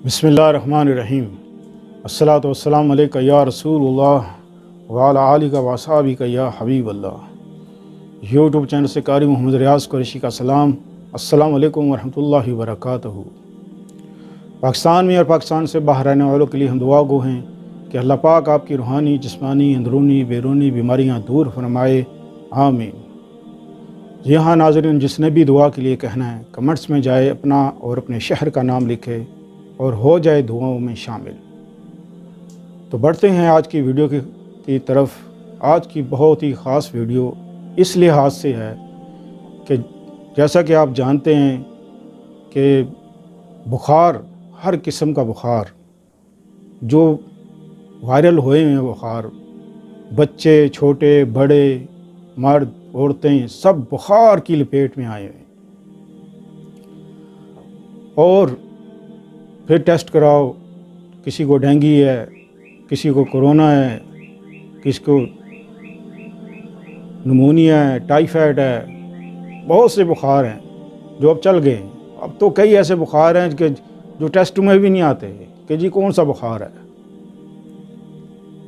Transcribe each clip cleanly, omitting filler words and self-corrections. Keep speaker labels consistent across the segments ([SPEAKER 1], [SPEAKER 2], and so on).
[SPEAKER 1] بسم اللہ الرحمن الرحیم۔ الصلاۃ والسلام علیکہ یا رسول اللہ وعلی آلہ و اصحابہ یا حبیب اللہ۔ یوٹیوب چینل سے قاری محمد ریاض قریشی کا سلام۔ السلام علیکم ورحمۃ اللہ وبرکاتہ۔ پاکستان میں اور پاکستان سے باہر رہنے والوں کے لیے ہم دعا گو ہیں کہ اللہ پاک آپ کی روحانی، جسمانی، اندرونی، بیرونی بیماریاں دور فرمائے، آمین۔ جی ہاں ناظرین، جس نے بھی دعا کے لیے کہنا ہے کمنٹس میں جائے، اپنا اور اپنے شہر کا نام لکھے اور ہو جائے دعاؤں میں شامل۔ تو بڑھتے ہیں آج کی ویڈیو کی طرف۔ آج کی بہت ہی خاص ویڈیو اس لحاظ سے ہے کہ جیسا کہ آپ جانتے ہیں کہ بخار، ہر قسم کا بخار جو وائرل ہوئے ہیں، بخار بچے، چھوٹے بڑے، مرد عورتیں سب بخار کی لپیٹ میں آئے ہیں، اور پھر ٹیسٹ کراؤ، کسی کو ڈینگی ہے، کسی کو کورونا ہے، کسی کو نمونیا ہے، ٹائیفائڈ ہے، بہت سے بخار ہیں جو اب چل گئے ہیں۔ اب تو کئی ایسے بخار ہیں کہ جو ٹیسٹ میں بھی نہیں آتے کہ جی کون سا بخار ہے۔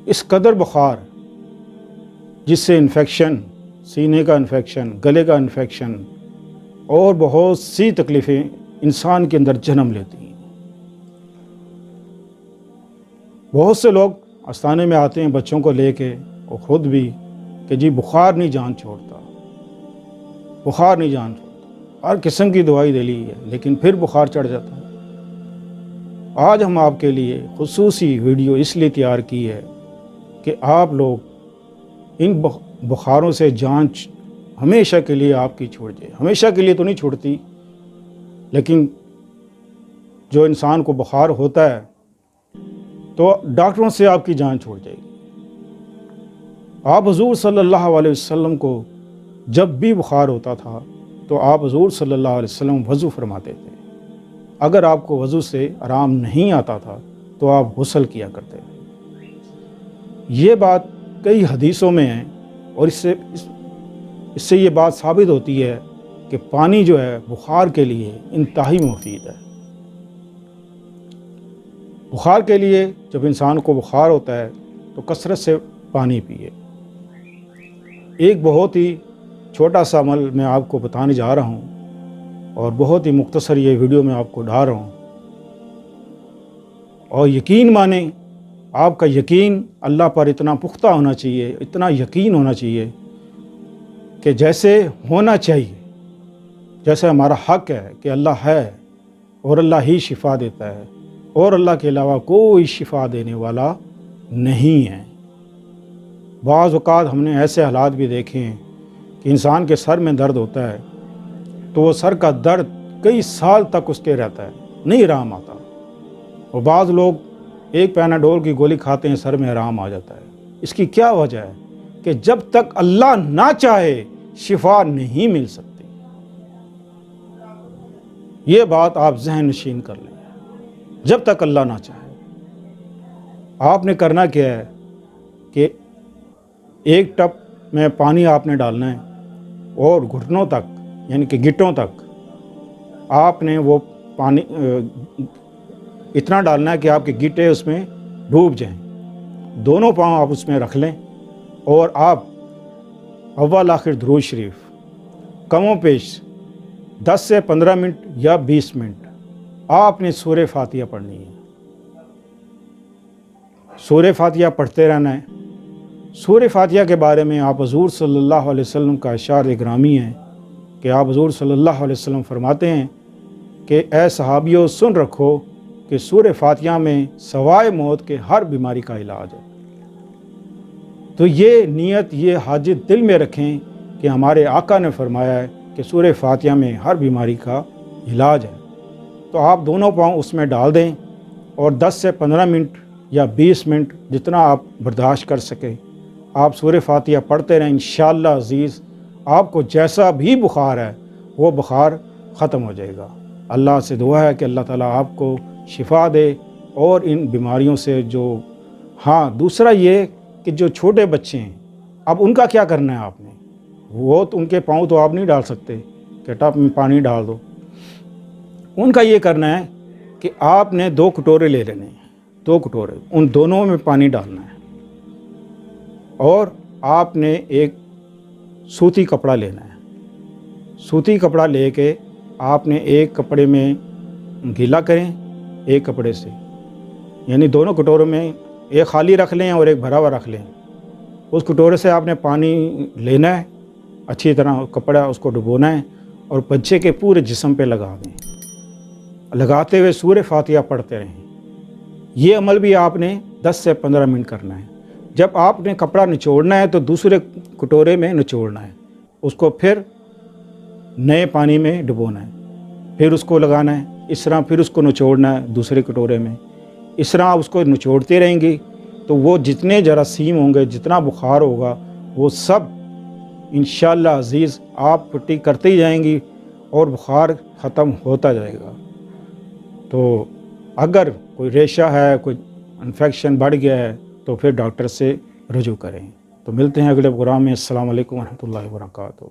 [SPEAKER 1] اس قدر بخار جس سے انفیکشن، سینے کا انفیکشن، گلے کا انفیکشن اور بہت سی تکلیفیں انسان کے اندر جنم لیتی ہیں۔ بہت سے لوگ استانے میں آتے ہیں بچوں کو لے کے اور خود بھی کہ جی بخار نہیں جان چھوڑتا، بخار نہیں جان چھوڑتا، ہر قسم کی دوائی دے لی ہے لیکن پھر بخار چڑھ جاتا ہے۔ آج ہم آپ کے لیے خصوصی ویڈیو اس لیے تیار کی ہے کہ آپ لوگ ان بخاروں سے جان ہمیشہ کے لیے آپ کی چھوڑ جائے۔ ہمیشہ کے لیے تو نہیں چھوڑتی، لیکن جو انسان کو بخار ہوتا ہے تو ڈاکٹروں سے آپ کی جان چھوڑ جائے گی۔ آپ حضور صلی اللہ علیہ وسلم کو جب بھی بخار ہوتا تھا تو آپ حضور صلی اللہ علیہ وسلم وضو فرماتے تھے۔ اگر آپ کو وضو سے آرام نہیں آتا تھا تو آپ غسل کیا کرتے تھے۔ یہ بات کئی حدیثوں میں ہے، اور اس سے یہ بات ثابت ہوتی ہے کہ پانی جو ہے بخار کے لیے انتہائی مفید ہے۔ بخار کے لیے جب انسان کو بخار ہوتا ہے تو کثرت سے پانی پیے۔ ایک بہت ہی چھوٹا سا عمل میں آپ کو بتانے جا رہا ہوں، اور بہت ہی مختصر یہ ویڈیو میں آپ کو ڈال رہا ہوں، اور یقین مانیں، آپ کا یقین اللہ پر اتنا پختہ ہونا چاہیے، اتنا یقین ہونا چاہیے کہ جیسے ہونا چاہیے، جیسے ہمارا حق ہے کہ اللہ ہے اور اللہ ہی شفا دیتا ہے، اور اللہ کے علاوہ کوئی شفا دینے والا نہیں ہے۔ بعض اوقات ہم نے ایسے حالات بھی دیکھے ہیں کہ انسان کے سر میں درد ہوتا ہے تو وہ سر کا درد کئی سال تک اس کے رہتا ہے، نہیں آرام آتا، اور بعض لوگ ایک پیناڈول کی گولی کھاتے ہیں، سر میں آرام آ جاتا ہے۔ اس کی کیا وجہ ہے؟ کہ جب تک اللہ نہ چاہے شفا نہیں مل سکتی۔ یہ بات آپ ذہن نشین کر لیں، جب تک اللہ نہ چاہے۔ آپ نے کرنا کیا ہے کہ ایک ٹپ میں پانی آپ نے ڈالنا ہے، اور گھٹنوں تک یعنی کہ گٹوں تک آپ نے وہ پانی اتنا ڈالنا ہے کہ آپ کے گٹے اس میں ڈوب جائیں۔ دونوں پاؤں آپ اس میں رکھ لیں، اور آپ اول آخر درود شریف کم و بیش 10 سے 15 منٹ یا 20 منٹ آپ نے سورہ فاتحہ پڑھنی ہے۔ سورہ فاتحہ پڑھتے رہنا ہے۔ سورہ فاتحہ کے بارے میں آپ حضور صلی اللہ علیہ وسلم کا اشعار گرامی ہے کہ آپ حضور صلی اللہ علیہ وسلم فرماتے ہیں کہ اے صحابیوں، سن رکھو کہ سورہ فاتحہ میں سوائے موت کے ہر بیماری کا علاج ہے۔ تو یہ نیت، یہ حاجت دل میں رکھیں کہ ہمارے آقا نے فرمایا ہے کہ سورہ فاتحہ میں ہر بیماری کا علاج ہے۔ تو آپ دونوں پاؤں اس میں ڈال دیں، اور 10 سے 15 منٹ یا 20 منٹ جتنا آپ برداشت کر سکیں آپ سورہ فاتحہ پڑھتے رہیں۔ انشاءاللہ عزیز آپ کو جیسا بھی بخار ہے وہ بخار ختم ہو جائے گا۔ اللہ سے دعا ہے کہ اللہ تعالیٰ آپ کو شفا دے اور ان بیماریوں سے ہاں دوسرا یہ کہ جو چھوٹے بچے ہیں، اب ان کا کیا کرنا ہے آپ نے؟ وہ تو ان کے پاؤں تو آپ نہیں ڈال سکتے کہ ٹپ میں پانی ڈال دو۔ ان کا یہ کرنا ہے کہ آپ نے 2 کٹورے لے لینے ہیں، 2 کٹورے، ان دونوں میں پانی ڈالنا ہے، اور آپ نے ایک سوتی کپڑا لینا ہے۔ سوتی کپڑا لے کے آپ نے ایک کپڑے میں گیلا کریں، ایک کپڑے سے، یعنی دونوں کٹوروں میں ایک خالی رکھ لیں اور ایک بھرا ہوا رکھ لیں۔ اس کٹورے سے آپ نے پانی لینا ہے، اچھی طرح کپڑا اس کو ڈبونا ہے اور بچے کے پورے جسم پہ لگا دیں، لگاتے ہوئے سورہ فاتحہ پڑھتے رہیں۔ یہ عمل بھی آپ نے 10 سے 15 منٹ کرنا ہے۔ جب آپ نے کپڑا نچوڑنا ہے تو دوسرے کٹورے میں نچوڑنا ہے، اس کو پھر نئے پانی میں ڈبونا ہے، پھر اس کو لگانا ہے، اس طرح پھر اس کو نچوڑنا ہے دوسرے کٹورے میں، اس طرح آپ اس کو نچوڑتے رہیں گی تو وہ جتنے جراثیم ہوں گے، جتنا بخار ہوگا، وہ سب انشاءاللہ عزیز آپ پٹی کرتے ہی جائیں گی اور بخار ختم ہوتا جائے گا۔ تو اگر کوئی ریشہ ہے، کوئی انفیکشن بڑھ گیا ہے تو پھر ڈاکٹر سے رجوع کریں۔ تو ملتے ہیں اگلے پروگرام میں۔ السلام علیکم ورحمۃ اللہ وبرکاتہ۔